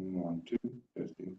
1, 2, testing.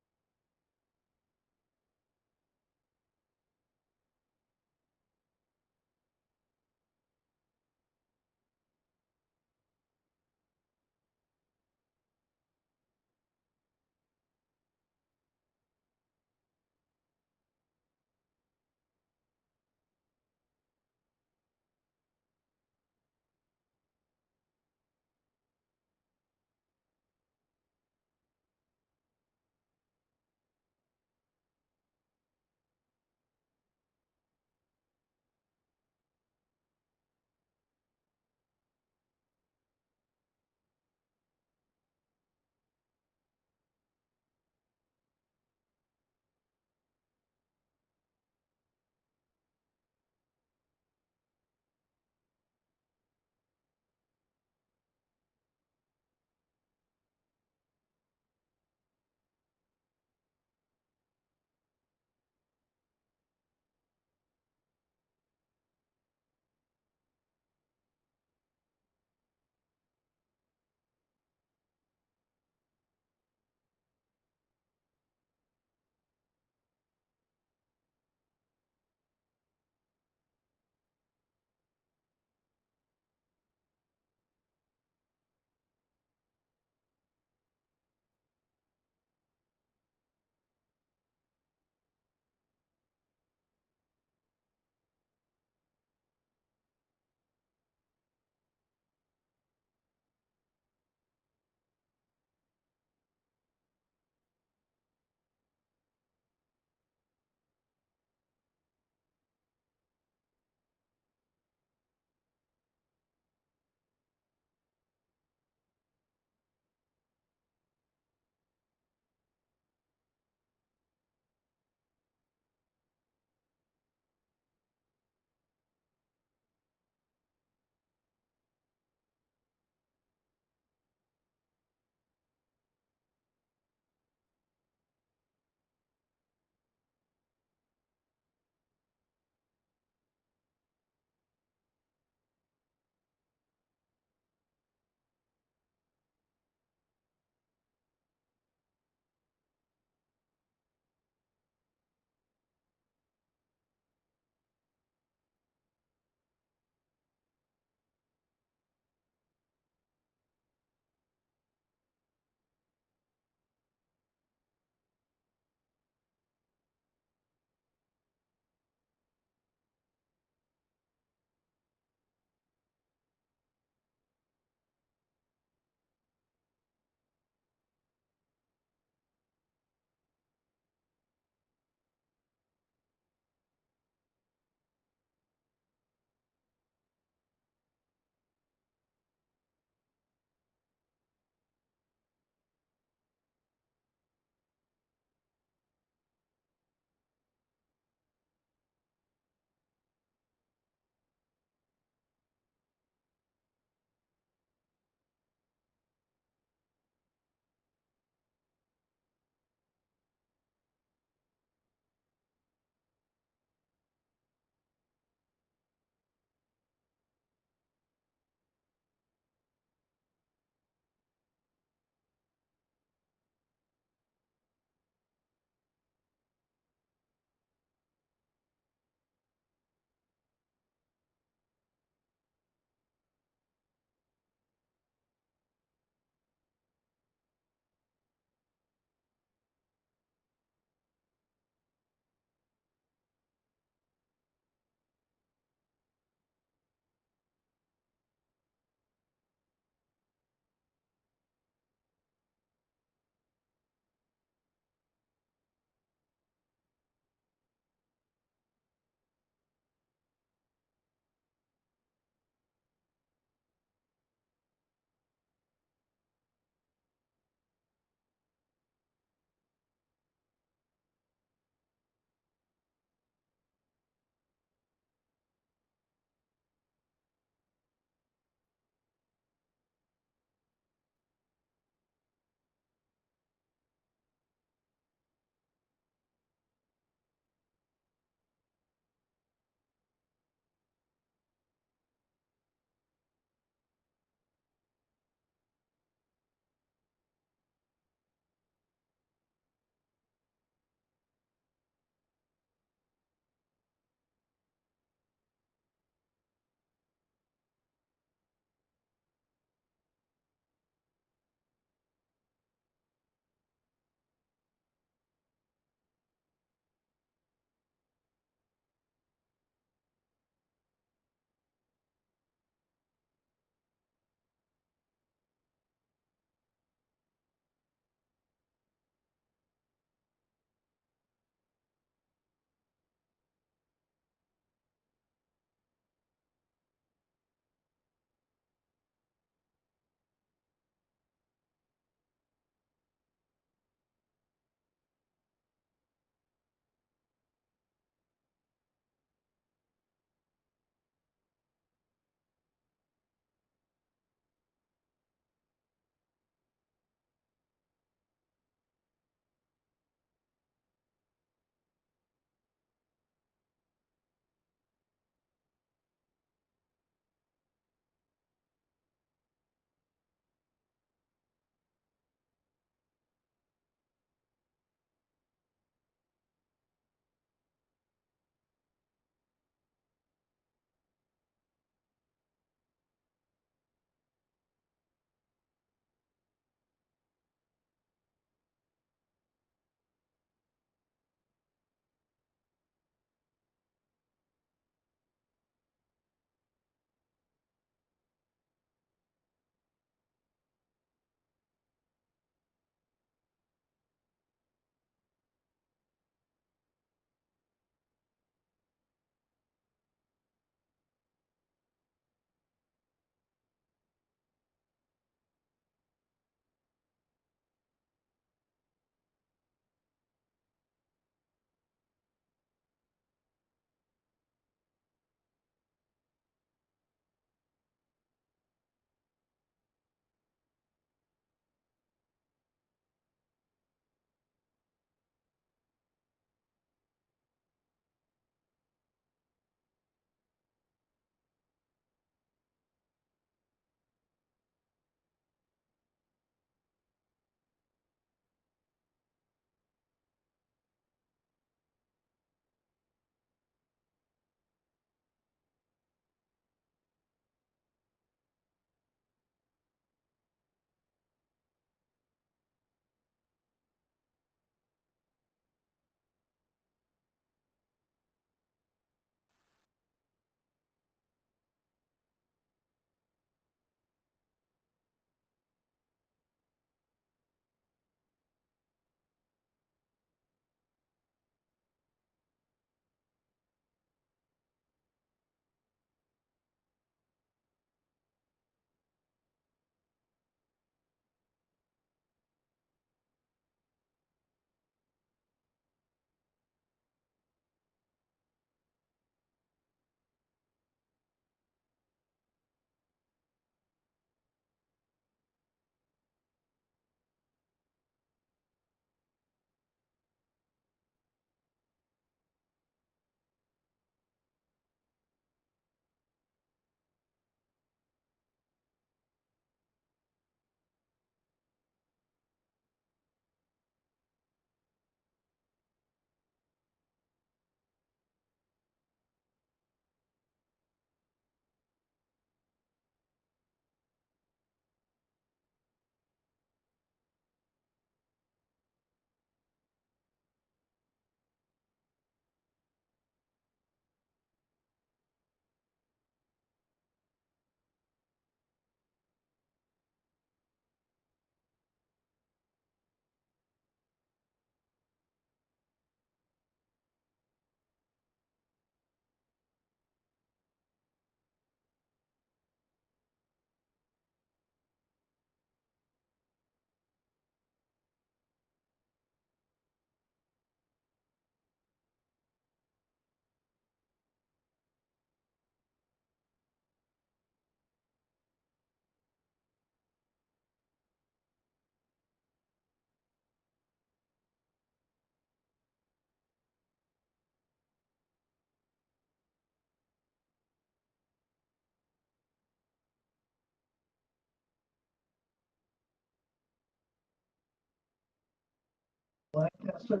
Lancaster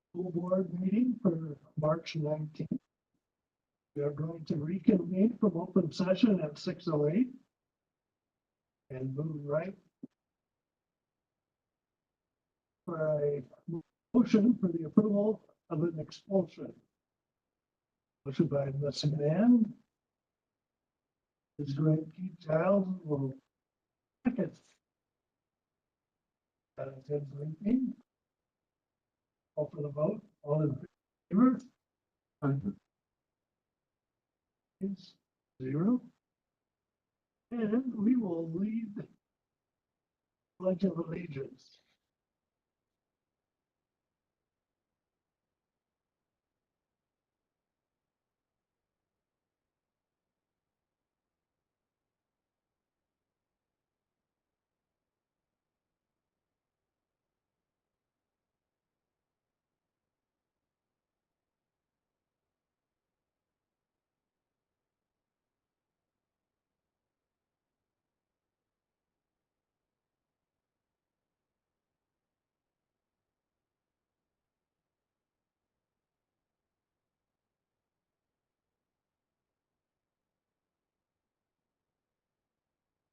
School Board meeting for March 19th. We are going to reconvene from open session at 6:08 and move right for a motion for the approval of an expulsion. Motion by Ms. Mann. Ms. Greg P. Giles will second. Ted Lincoln. Call for the vote. All in favor? Is 0. And we will lead the Pledge of Allegiance.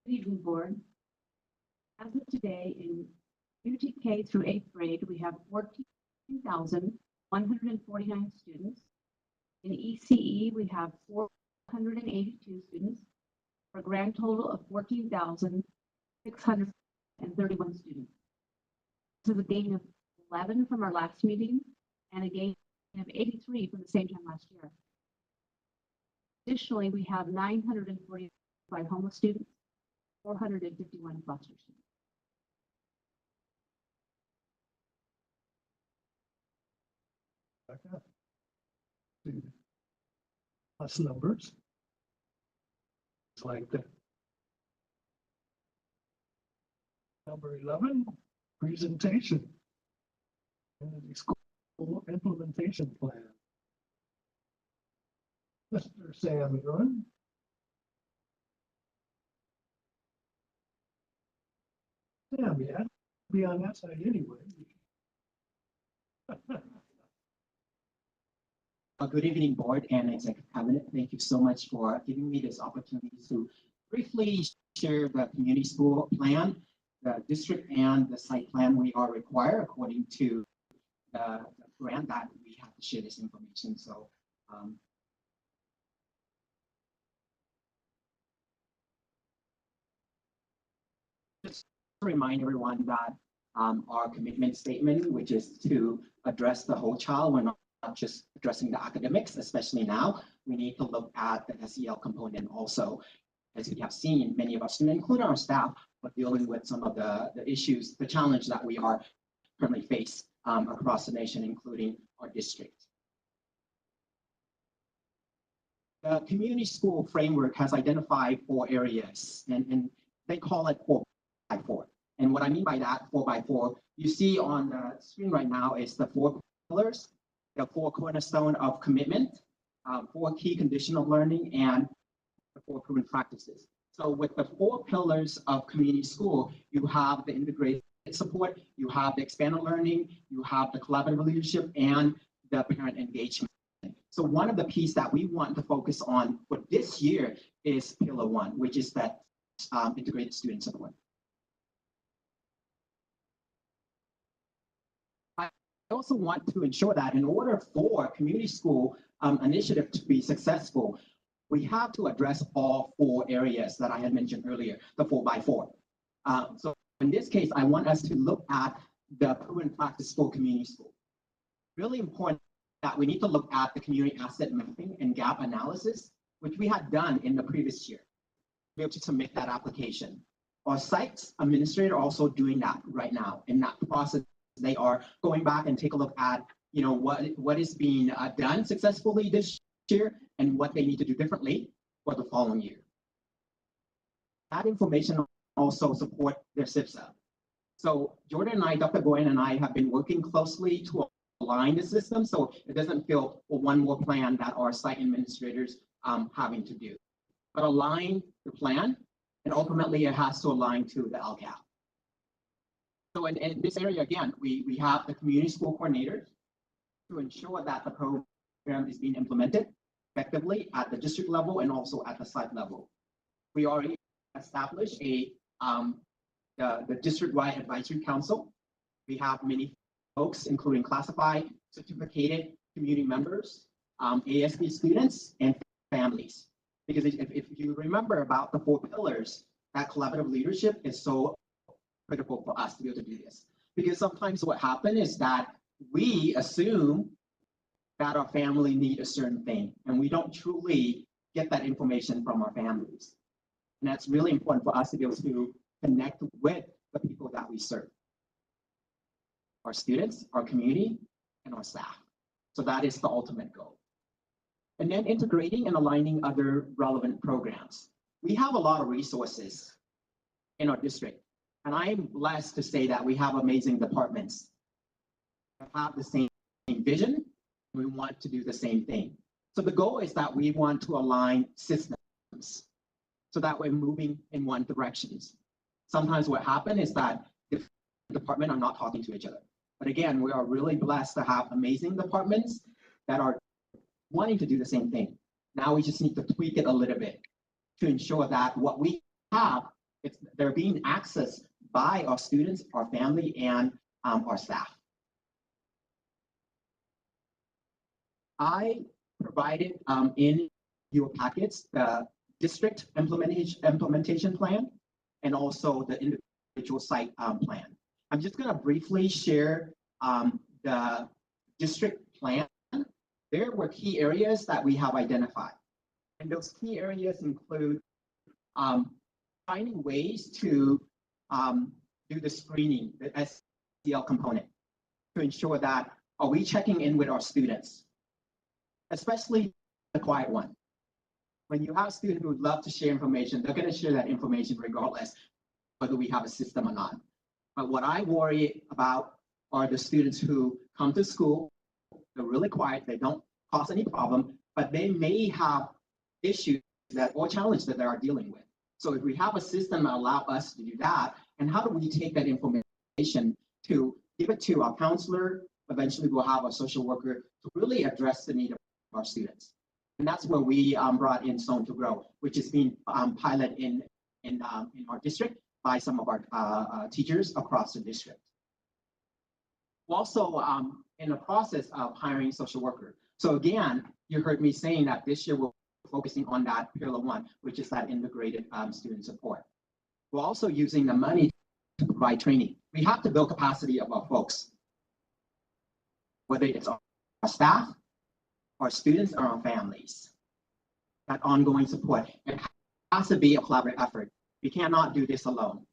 Good evening, board. As of today, in UTK through 8th grade, we have 14,149 students. In ECE, we have 482 students, for a grand total of 14,631 students. This is a gain of 11 from our last meeting and a gain of 83 from the same time last year. Additionally, we have 945 homeless students, 451 foster students. Plus numbers. It's like that. Number 11, presentation. And the school implementation plan. Mr. Sam Gunn. Sam, yeah, be on that side anyway. Good evening, board and executive cabinet. Thank you so much for giving me this opportunity to briefly share the community school plan, the district and the site plan we are required according to the grant that we have to share this information. So just to remind everyone that our commitment statement, which is to address the whole child, we're not just addressing the academics, especially now. We need to look at the SEL component also. As we have seen, many of our students, including our staff, are dealing with some of the issues, the challenge that we are currently face across the nation, including our district. The community school framework has identified 4 areas, and they call it 4x4. And what I mean by that 4x4, you see on the screen right now is the 4 pillars, the 4 cornerstone of commitment, 4 key condition of learning, and the 4 proven practices. So with the 4 pillars of community school, you have the integrated support, you have the expanded learning, you have the collaborative leadership, and the parent engagement. So one of the pieces that we want to focus on for this year is pillar 1, which is that integrated student support. I also want to ensure that in order for community school initiative to be successful, we have to address all 4 areas that I had mentioned earlier, the 4x4. So in this case, I want us to look at the proven practice for community school. Really important that we need to look at the community asset mapping and gap analysis, which we had done in the previous year, to be able to submit that application. Our sites administrator are also doing that right now. In that process, they are going back and take a look at, you know, what is being done successfully this year and what they need to do differently for the following year. That information also support their SIPSA. So Jordan and I, Dr. Goyen and I have been working closely to align the system so it doesn't feel one more plan that our site administrators having to do. But align the plan, and ultimately it has to align to the LCAP. So in this area, again, we have the community school coordinators to ensure that the program is being implemented effectively at the district level and also at the site level. We already established the district-wide advisory council. We have many folks, including classified, certificated community members, ASB students, and families. Because if you remember about the 4 pillars, that collaborative leadership is so critical for us to be able to do this. Because sometimes what happens is that we assume that our family need a certain thing, and we don't truly get that information from our families. And that's really important for us to be able to connect with the people that we serve. Our students, our community, and our staff. So that is the ultimate goal. And then integrating and aligning other relevant programs. We have a lot of resources in our district, and I am blessed to say that we have amazing departments that have the same vision. We want to do the same thing. So the goal is that we want to align systems so that we're moving in one direction. Sometimes what happens is that the departments are not talking to each other. But again, we are really blessed to have amazing departments that are wanting to do the same thing. Now we just need to tweak it a little bit to ensure that what we have, they're being accessed by our students, our family, and our staff. I provided in your packets the district implementation plan and also the individual site plan. I'm just going to briefly share the district plan. There were key areas that we have identified. And those key areas include finding ways to do the screening, the SEL component, to ensure that are we checking in with our students, especially the quiet one. When you have students who love to share information, they're going to share that information regardless whether we have a system or not. But what I worry about are the students who come to school, they're really quiet, they don't cause any problem, but they may have issues that or challenges that they are dealing with. So if we have a system that allows us to do that, and how do we take that information to give it to our counselor? Eventually we'll have a social worker to really address the need of our students. And that's where we brought in Zone to Grow, which is being piloted in our district by some of our teachers across the district. We're also in the process of hiring social workers. So again, you heard me saying that this year we're focusing on that Pillar 1, which is that integrated student support. We're also using the money to provide training. We have to build capacity of our folks, whether it's our staff, our students, or our families. That ongoing support. It has to be a collaborative effort. We cannot do this alone.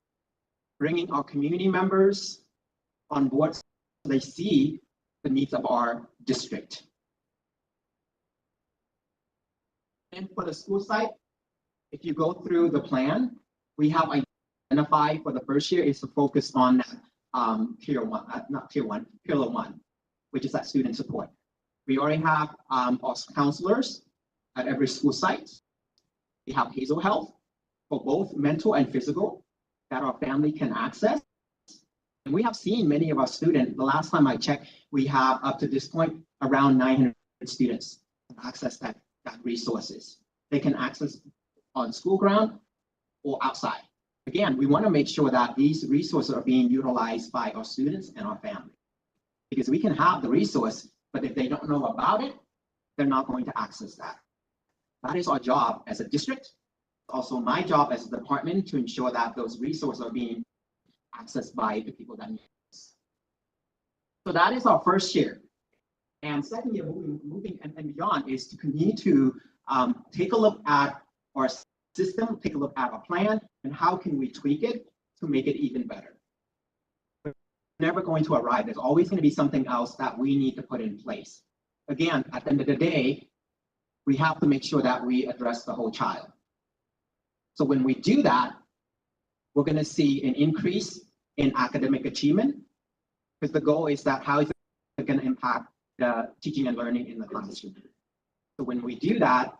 Bringing our community members on board so they see the needs of our district. And for the school site, if you go through the plan, we have identified for the first year is to focus on Pillar 1, which is that student support. We already have our counselors at every school site. We have Hazel Health for both mental and physical that our family can access. And we have seen many of our students, the last time I checked, we have up to this point around 900 students access that resources. They can access on school ground or outside. Again, we want to make sure that these resources are being utilized by our students and our family. Because we can have the resource, but if they don't know about it, they're not going to access that. That is our job as a district. Also my job as a department to ensure that those resources are being accessed by the people that need it. So that is our first year. And second year, moving and beyond is to continue to take a look at our system, take a look at our plan, and how can we tweak it to make it even better. We're never going to arrive. There's always going to be something else that we need to put in place. Again, at the end of the day, we have to make sure that we address the whole child. So when we do that, we're going to see an increase in academic achievement, because the goal is that how is it going to impact the teaching and learning in the classroom. So when we do that,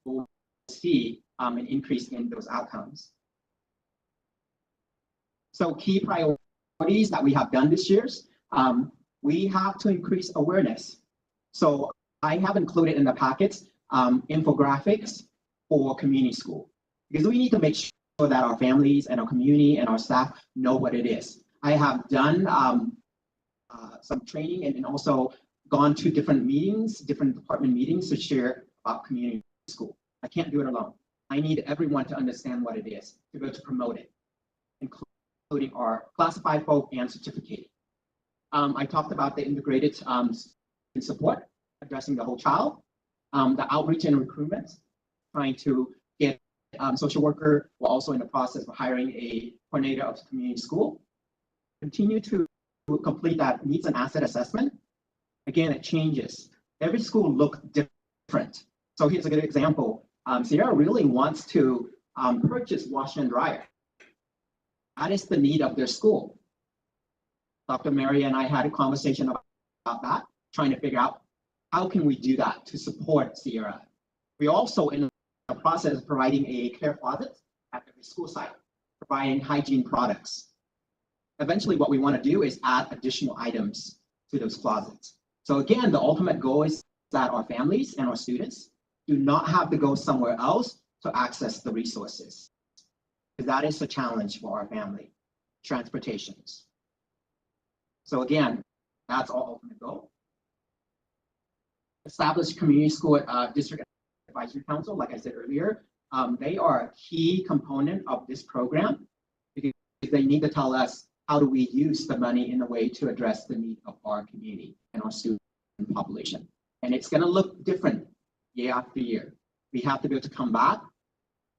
we'll see an increase in those outcomes. So key priorities priorities that we have done this year, we have to increase awareness. So I have included in the packets infographics for community school, because we need to make sure that our families and our community and our staff know what it is. I have done some training and also gone to different meetings, different department meetings to share about community school. I can't do it alone. I need everyone to understand what it is to be able to promote it, including our classified folk and certificated. I talked about the integrated support, addressing the whole child, the outreach and recruitment, trying to get social worker. We're also in the process of hiring a coordinator of community school. Continue to complete that needs and asset assessment. Again, it changes. Every school looks different. So here's a good example. Sierra really wants to purchase washer and dryer. That is the need of their school. Dr. Mary and I had a conversation about that, trying to figure out how can we do that to support Sierra. We also in the process of providing a care closet at every school site, providing hygiene products. Eventually, what we want to do is add additional items to those closets. So again, the ultimate goal is that our families and our students do not have to go somewhere else to access the resources. That is a challenge for our family, transportations. So again, that's our ultimate goal. Establish community school district advisory council, like I said earlier. They are a key component of this program because they need to tell us how do we use the money in a way to address the need of our community and our student population. And it's going to look different year after year. We have to be able to come back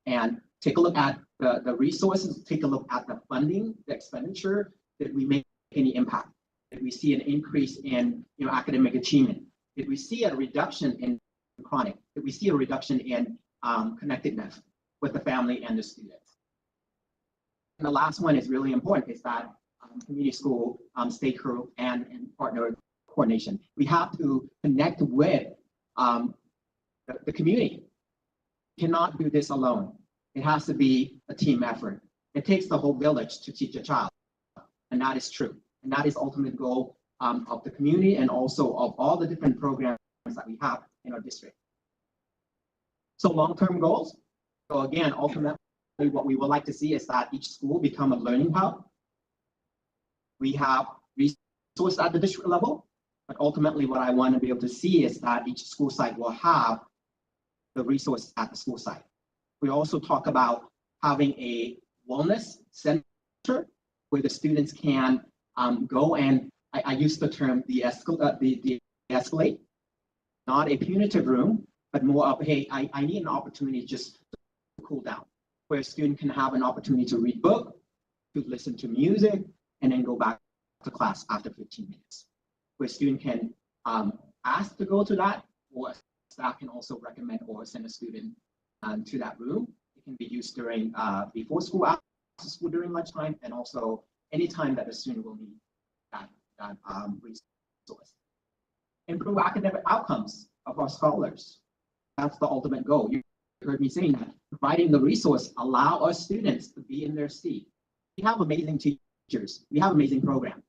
and take a look at the resources, take a look at the funding, the expenditure. Did we make any impact? Did we see an increase in academic achievement? Did we see a reduction in chronic? Did we see a reduction in connectedness with the family and the students? And the last one is really important, is that community school stakeholder and partner coordination. We have to connect with the community. We cannot do this alone. It has to be a team effort. It takes the whole village to teach a child, and that is true. And that is ultimate goal of the community and also of all the different programs that we have in our district. So long-term goals. So again, ultimately, what we would like to see is that each school become a learning hub. We have resources at the district level, but ultimately what I want to be able to see is that each school site will have the resource at the school site. We also talk about having a wellness center where the students can go and I use the term de-escalate, not a punitive room, but more of, hey, I need an opportunity just to cool down, where a student can have an opportunity to read book, to listen to music, and then go back to class after 15 minutes. Where a student can ask to go to that, or staff can also recommend or send a student to that room. It can be used during before school, after school, during lunchtime, and also anytime that the student will need that resource. Improve academic outcomes of our scholars. That's the ultimate goal. You heard me saying that. Providing the resource allow our students to be in their seat. We have amazing teachers. We have amazing programs.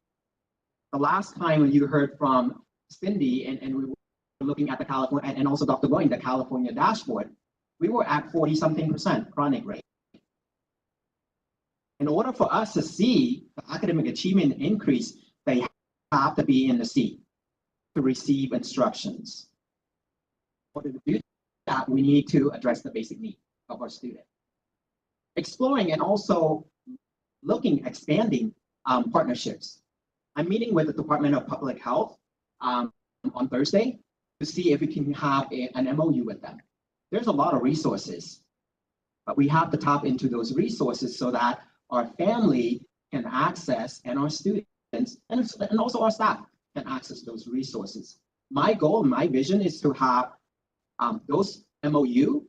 The last time when you heard from Cindy and we were looking at the California, and also Dr. Boyne, the California dashboard, we were at 40-something% chronic rate. In order for us to see the academic achievement increase, they have to be in the seat to receive instructions. In order to do that, we need to address the basic need of our student. Exploring and also expanding partnerships. I'm meeting with the Department of Public Health on Thursday to see if we can have an MOU with them. There's a lot of resources, but we have to tap into those resources so that our family can access and our students and also our staff can access those resources. My goal, my vision is to have those MOU,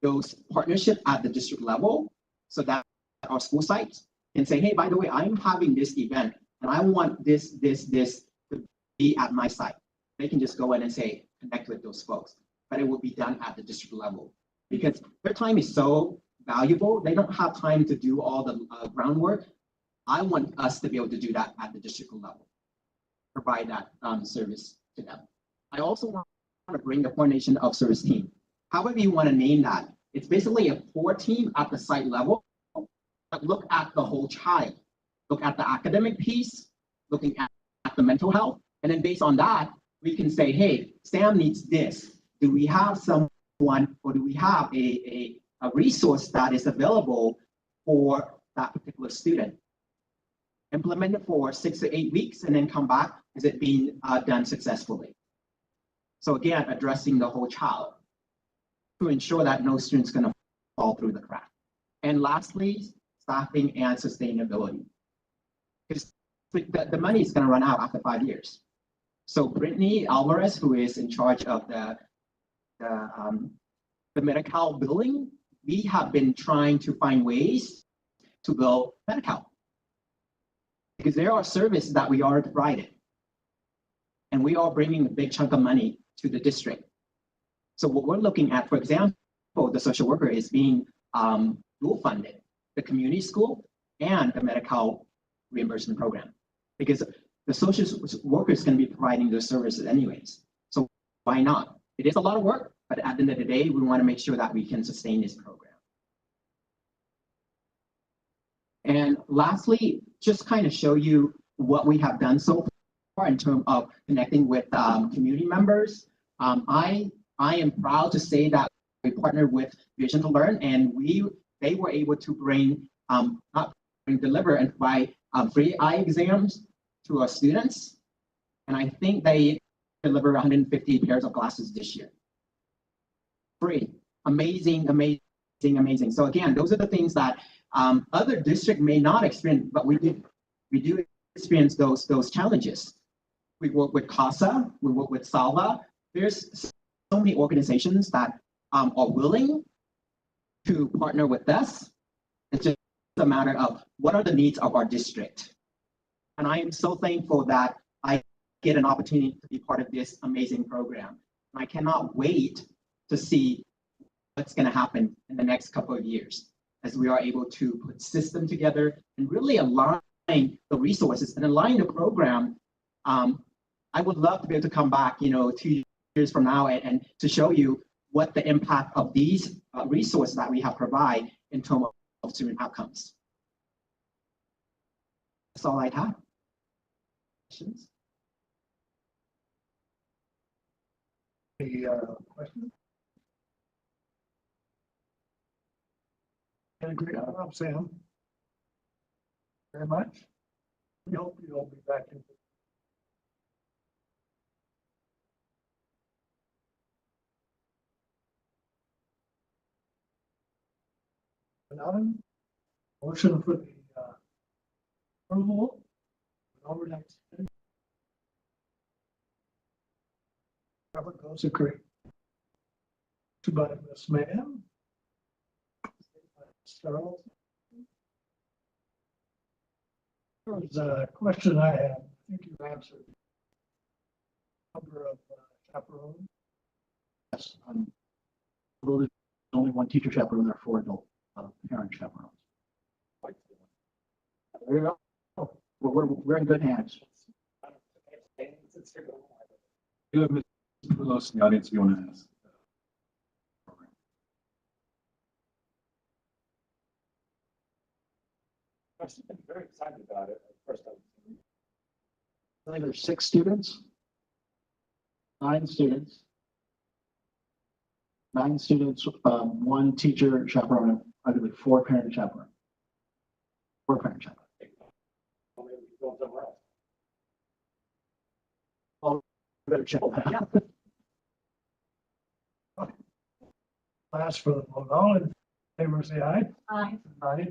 those partnerships at the district level so that our school sites can say, hey, by the way, I'm having this event and I want this to be at my site. They can just go in and say, connect with those folks, but it will be done at the district level because their time is so valuable. They don't have time to do all the groundwork I want us to be able to do that at the district level, provide that service to them. I also want to bring the coordination of service team. However you want to name that, it's basically a core team at the site level that look at the whole child, look at the academic piece, looking at the mental health, and then based on that, we can say, hey, Sam needs this. Do we have someone or do we have a resource that is available for that particular student? Implement it for 6 to 8 weeks and then come back. Is it being done successfully? So again, addressing the whole child to ensure that no student's going to fall through the crack. And lastly, staffing and sustainability. Because the money is going to run out after 5 years. So Brittany Alvarez, who is in charge of the Medi-Cal billing, we have been trying to find ways to bill Medi-Cal. Because there are services that we are provided. And we are bringing a big chunk of money to the district. So what we're looking at, for example, the social worker is being dual funded, the community school and the Medi-Cal reimbursement program. Because the social worker is going to be providing those services anyways. So why not? It is a lot of work, but at the end of the day, we want to make sure that we can sustain this program. And lastly, just kind of show you what we have done so far in terms of connecting with community members. I am proud to say that we partnered with Vision to Learn, and they were able to deliver and provide free eye exams to our students. And I think they delivered 150 pairs of glasses this year. Free. Amazing, amazing, amazing. So again, those are the things that other districts may not experience, but we do experience those challenges. We work with CASA, we work with SALVA. There's so many organizations that are willing to partner with us. It's just a matter of what are the needs of our district. And I am so thankful that I get an opportunity to be part of this amazing program. And I cannot wait to see what's going to happen in the next couple of years as we are able to put system together and really align the resources and align the program. I would love to be able to come back, 2 years from now and to show you what the impact of these resources that we have provide in terms of student outcomes. That's all I have. Questions? Any questions? And great job, Sam. Very much. We hope you'll be back in. Another motion for the approval. Overnight. Robert goes to create. To by Miss Mann. Charles. There was a question I had. I think you answered. Number of chaperones. Yes, although there's only one teacher chaperone, there are 4 adult parent chaperones. There you go. We're in good hands. You have Ms. Poulos in the audience if you want to ask. I'm very excited about it. First, I think there's 6 students. 9 students. 9 students, 1 teacher chaperone, I believe 4 parent chaperone. 4 parent chaperone. maybe we go somewhere else. Oh, better check that. Last for the vote. All in favor, say aye. Aye. Aye.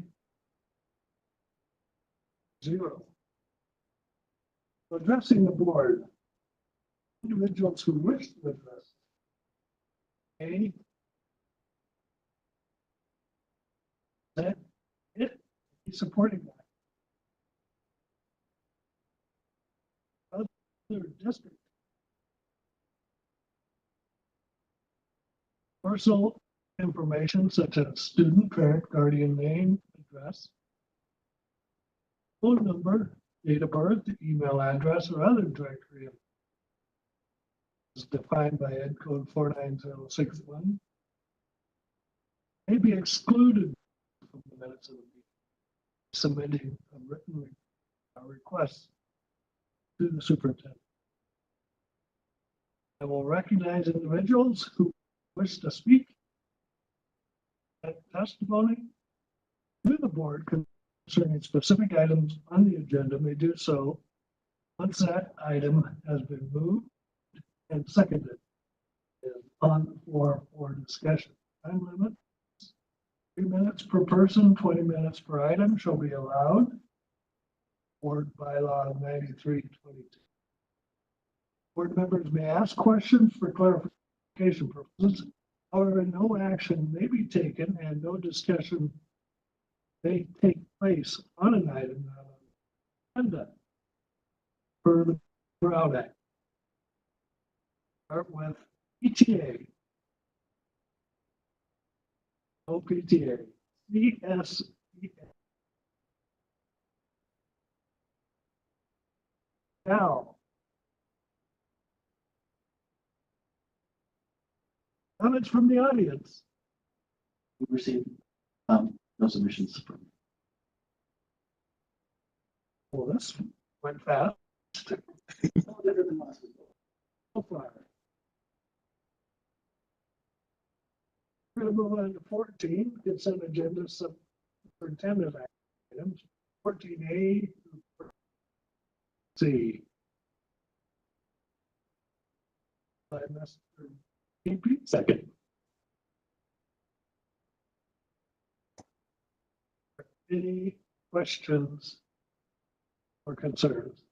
0. Addressing the board. Individuals who wish to address. A. That it is supporting that. Other district. Personal information such as student, parent, guardian name, address. phone number, date of birth, email address, or other directory is defined by Ed Code 49061 may be excluded from the minutes of the meeting, submitting a written request to the superintendent. I will recognize individuals who wish to speak at testimony to the board concerning specific items on the agenda may do so once that item has been moved and seconded and on the floor for discussion. Time limit, 3 minutes per person, 20 minutes per item shall be allowed. Board bylaw 9322. Board members may ask questions for clarification purposes. However, no action may be taken and no discussion may take place on an item not on the agenda per the Brown Act. Start with PTA. No PTA. CSEA. Cal. Comments from the audience? We received no submissions from. Well, this went fast. So far. We're going to move on to 14, consent agenda superintendent items, 14A through C. By Mr. Keepy. Second. Any questions or concerns?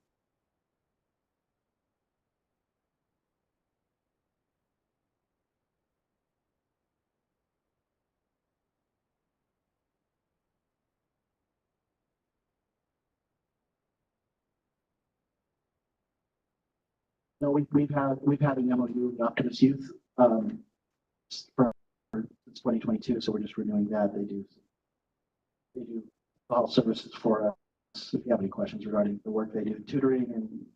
No, we've had an MOU with Optimus Youth for since 2022, so we're just renewing that. They do all services for us. If you have any questions regarding the work they do, tutoring and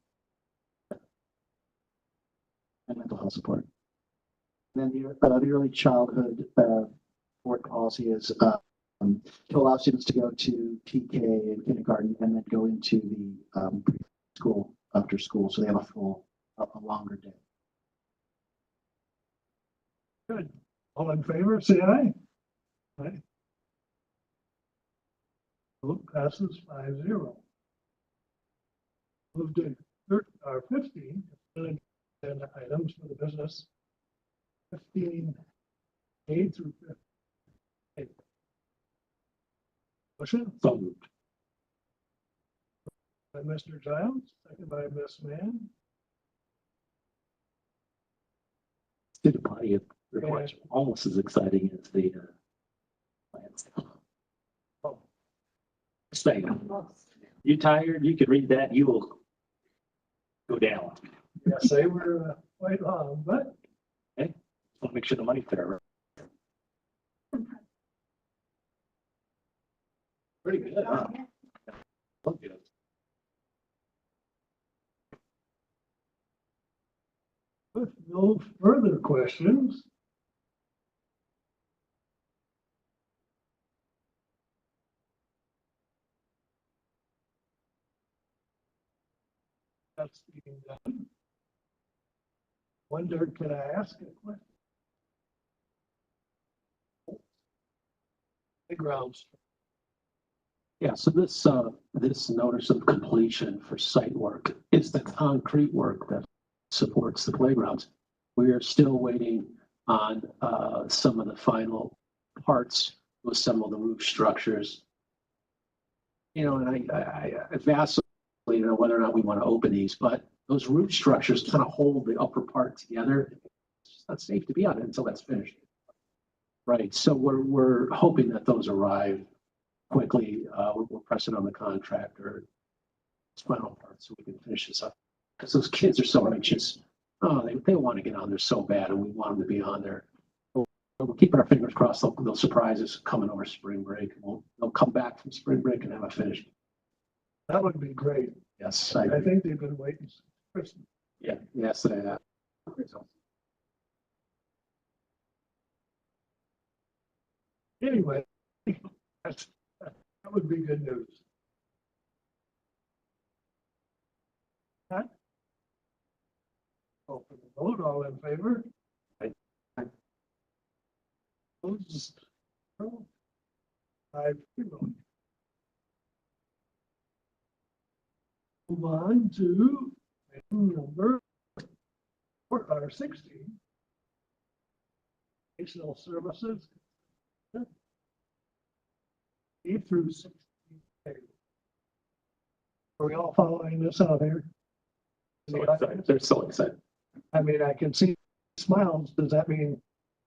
mental health support. And then the early childhood board policy is to allow students to go to PK and kindergarten and then go into the preschool after school, so they have a longer day. Good. All in favor, say aye. Aye. Vote passes 5-0. Move to 15 agenda items for the business. 15A through 15. Motion So moved. by Mr. Giles, second by Ms. Mann. Did a body of reports almost as exciting as the plans. Oh. Stay. You tired? You could read that. You will go down. Yes, they were quite long, but Want to make sure the money fair. Pretty good. Huh? Look good. with no further questions, that's being done. Wonder, can I ask a question? Playgrounds. Yeah, so this notice of completion for site work is the concrete work that supports the playgrounds. We are still waiting on some of the final parts to assemble the roof structures. You know, and I vastly, you know, whether or not we want to open these, but those roof structures kind of hold the upper part together. It's just not safe to be on it until that's finished. Right, so we're hoping that those arrive quickly. We're pressing on the contractor, final part, so we can finish this up. Because those kids are so anxious. Oh, they want to get on there so bad, and we want them to be on there. We're keeping our fingers crossed. They'll surprise us coming over spring break. They'll come back from spring break and have it finished. That would be great. Yes, I think they've been waiting. since Christmas. yeah, yes, they have. Anyway, that would be good news. Huh? Open the vote, all in favor? Aye. Opposed? No. 5-0. Move on to item number 16. Educational services. 8 through 16. Are we all following this out here? So excited. They're so excited. I mean, I can see smiles. Does that mean,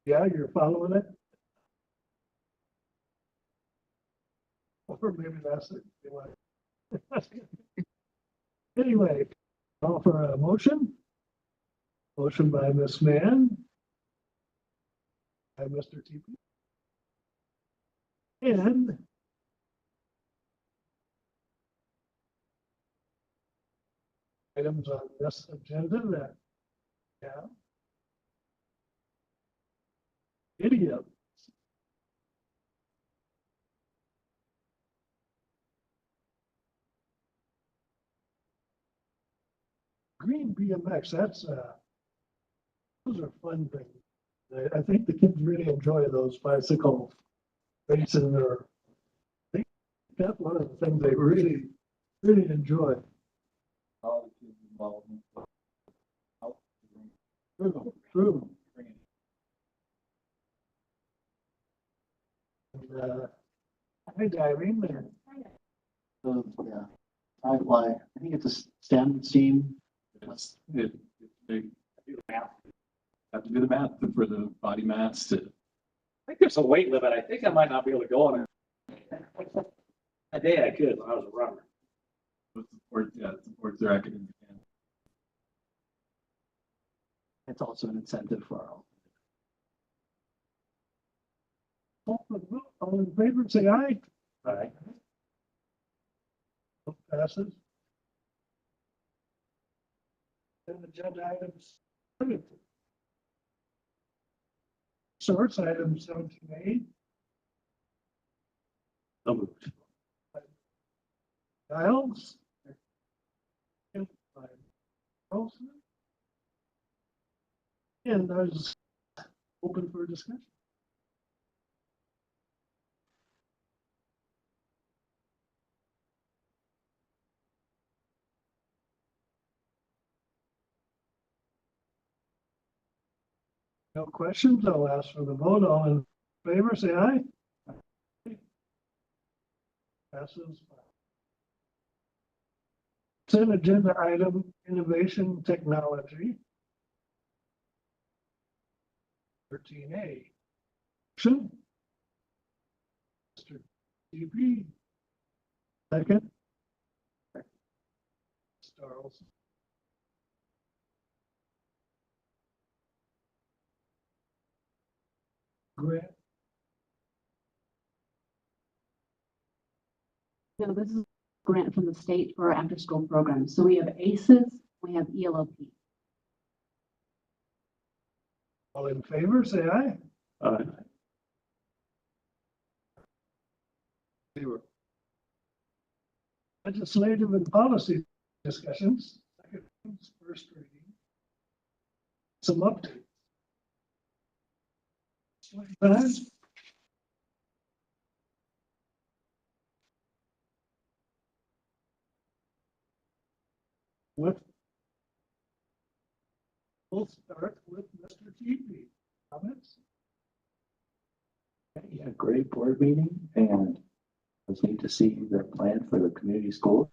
yeah, you're following it? Or maybe that's it. Anyway, call for a motion. Motion by Ms. Mann. By Mr. TP. And items on this agenda that, yeah. Idiot. Green BMX, those are fun things. I think the kids really enjoy those bicycle racing or I think that's one of the things they really, really enjoy. All the kids involved. True. And, hi, diving there. Yeah. I fly. I think it's a STEM team. It's big. Have to do the math for the body mass to. I think there's a weight limit. I think I might not be able to go on it. A day I could when I was a runner. Support their academic. It's also an incentive for all. All in favor, say aye. Right. Passes. And agenda items. Source item 17A, So moved. Giles. And by Olson. And I was open for discussion. No questions, I'll ask for the vote. All in favor, say aye. Passes. Consent agenda item, innovation technology. 13A. Action. Mr. TP. Second. Charles. Grant. No, this is a grant from the state for our after-school program. So we have ACES, we have ELOP. All in favor, say aye. Legislative and policy discussions. Second, first reading. Some updates. What? We'll start with Mr. TP. Comments? Yeah, great board meeting, and it was neat to see the plan for the community schools.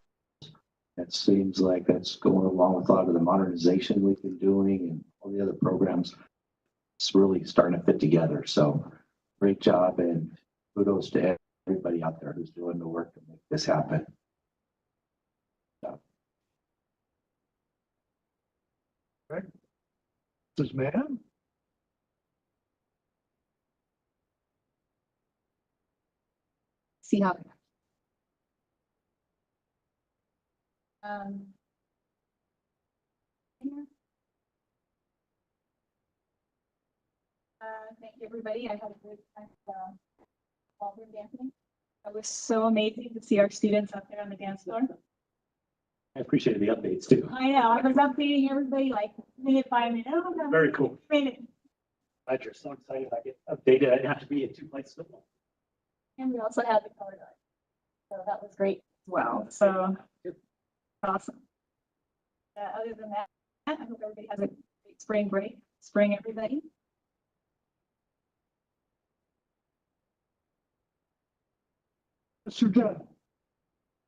It seems like that's going along with a lot of the modernization we've been doing and all the other programs. It's really starting to fit together. So great job, and kudos to everybody out there who's doing the work to make this happen. Mrs. Mann? See how Um, thank you, everybody. I had a great time ballroom dancing. It was so amazing to see our students up there on the dance floor. I appreciated the updates too. I know, I was updating everybody like minute by minute. Oh, no, Very cool. minute. Glad you're so excited. I get updated. I didn't have to be in two places at once. And we also had the color guard. So that was great as well. So awesome. Other than that, I hope everybody has a great spring break. Spring, everybody. Mr. Judd.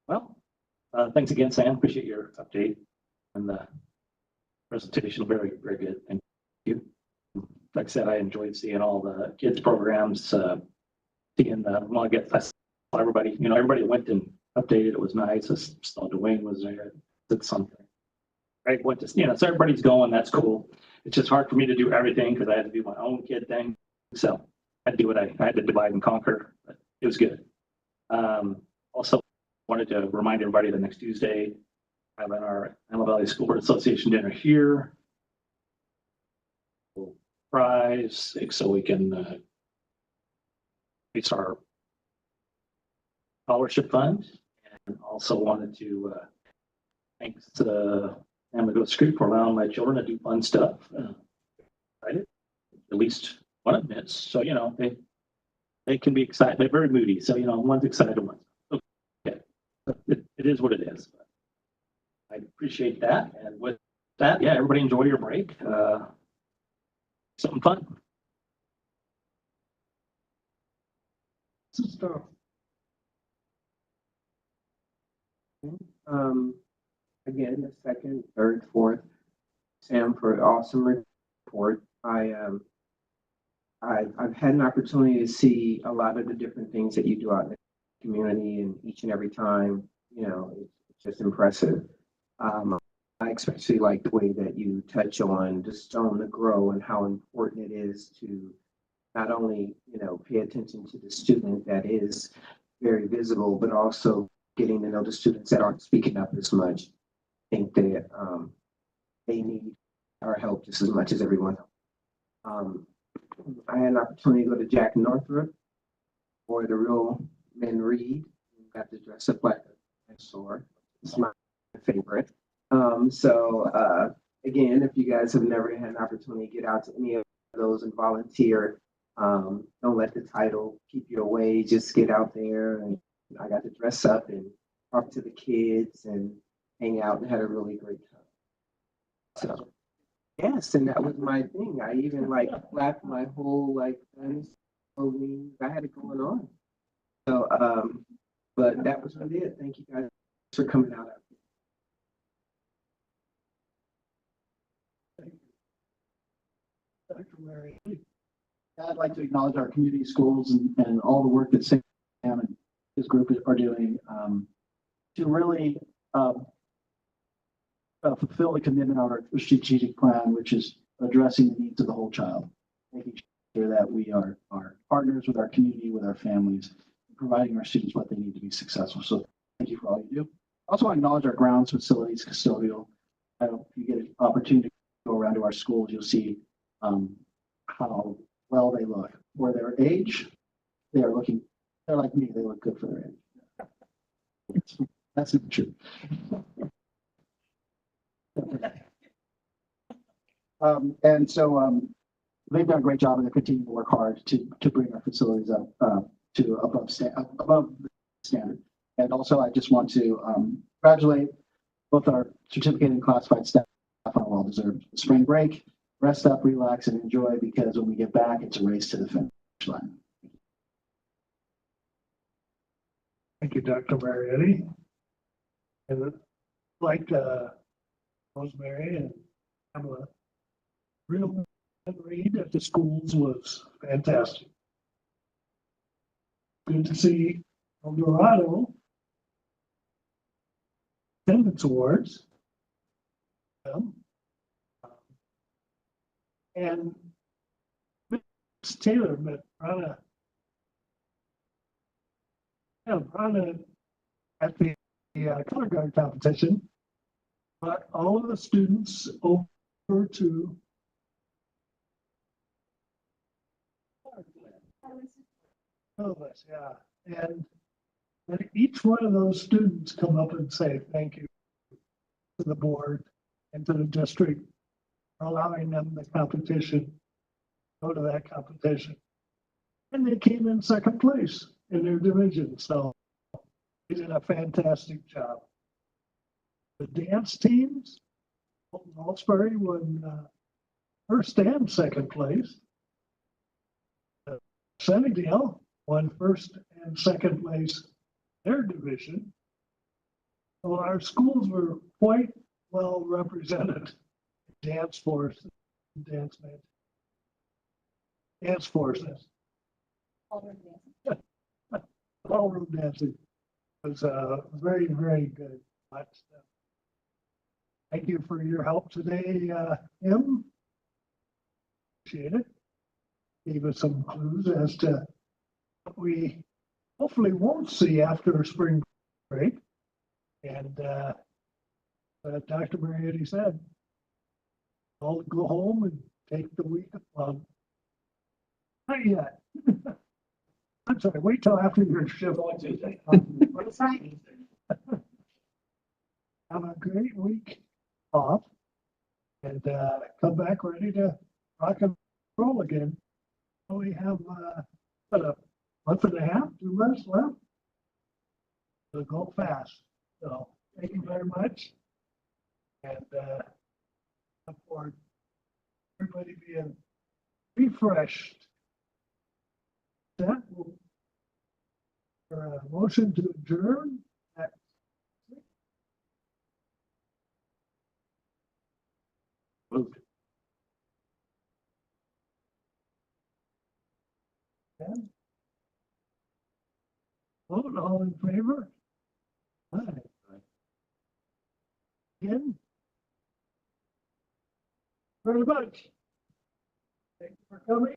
Well, thanks again, Sam. Appreciate your update and the presentation. Very, very good. Thank you. Like I said, I enjoyed seeing all the kids programs, seeing the, well, I guess I saw everybody, everybody went and updated. It was nice. I saw Dwayne was there. Did something. Right. Went to, so everybody's going. That's cool. It's just hard for me to do everything because I had to do my own kid thing. So I had to do what I had to divide and conquer, but it was good. Also wanted to remind everybody that next Tuesday, having our Antelope Valley School Board Association dinner here. Prize, so we can reach our scholarship fund, and also wanted to thanks to Amigo Street for allowing my children to do fun stuff. Right? At least one admits, so they can be excited. They're very moody, so one's excited, one's okay. It is what it is. I appreciate that, and with that, yeah, everybody enjoy your break. Something fun. Sister. Again, the second, third, fourth, Sam, for an awesome report. I've had an opportunity to see a lot of the different things that you do out in the community, and each and every time, it's just impressive. I especially like the way that you touch on the stone to grow and how important it is to not only, pay attention to the student that is very visible, but also getting to know the students that aren't speaking up as much. I think that they need our help just as much as everyone else. I had an opportunity to go to Jack Northrop for the Real Men Read. Got to dress up like a dinosaur. It's my favorite. Again, if you guys have never had an opportunity to get out to any of those and volunteer, don't let the title keep you away. Just get out there. And I got to dress up and talk to the kids and hang out and had a really great time. So yes, and that was my thing. I even flapped my whole clothing. I had it going on. So but that was really it. Thank you guys for coming out. Dr. Mary. I'd like to acknowledge our community schools and all the work that Sam and his group are doing to really fulfill the commitment of our strategic plan, which is addressing the needs of the whole child, making sure that we are partners with our community, with our families, providing our students what they need to be successful. So thank you for all you do. I also want to acknowledge our grounds, facilities, custodial. If you get an opportunity to go around to our schools, you'll see how well they look. For their age, they're like me, they look good for their age. That's not true. They've done a great job and they're continuing to work hard to bring our facilities up to above the standard. And also, I just want to congratulate both our certificate and classified staff on a well-deserved spring break. Rest up, relax, and enjoy, because when we get back, it's a race to the finish line. Thank you, Dr. Marietti. And like Rosemary and Pamela, Real read at the schools was fantastic. Good to see El Dorado attendance awards. And Miss Taylor met Rana at the color guard competition. brought all of the students over to Elvis, yeah. And then each one of those students come up and say, thank you to the board and to the district for allowing them the competition, go to that competition. And they came in second place in their division, so they did a fantastic job. The dance teams, Salisbury won first and second place. Sunnydale won first and second place their division. So our schools were quite well represented. Dance force, dance band, dance forces, ballroom dancing was very, very good. But, thank you for your help today, Em. Appreciate it. Gave us some clues as to what we hopefully won't see after spring break. And Dr. Marietti said, I'll go home and take the week. Not yet. I'm sorry, wait till after your shift. Have a great week off and come back ready to rock and roll again. We have about a month and a half, 2 months left. It'll go fast. So thank you very much. And look forward to everybody being refreshed. That will for a motion to adjourn at Moved. vote, all in favor? Aye. Again? Very much. Thank you for coming.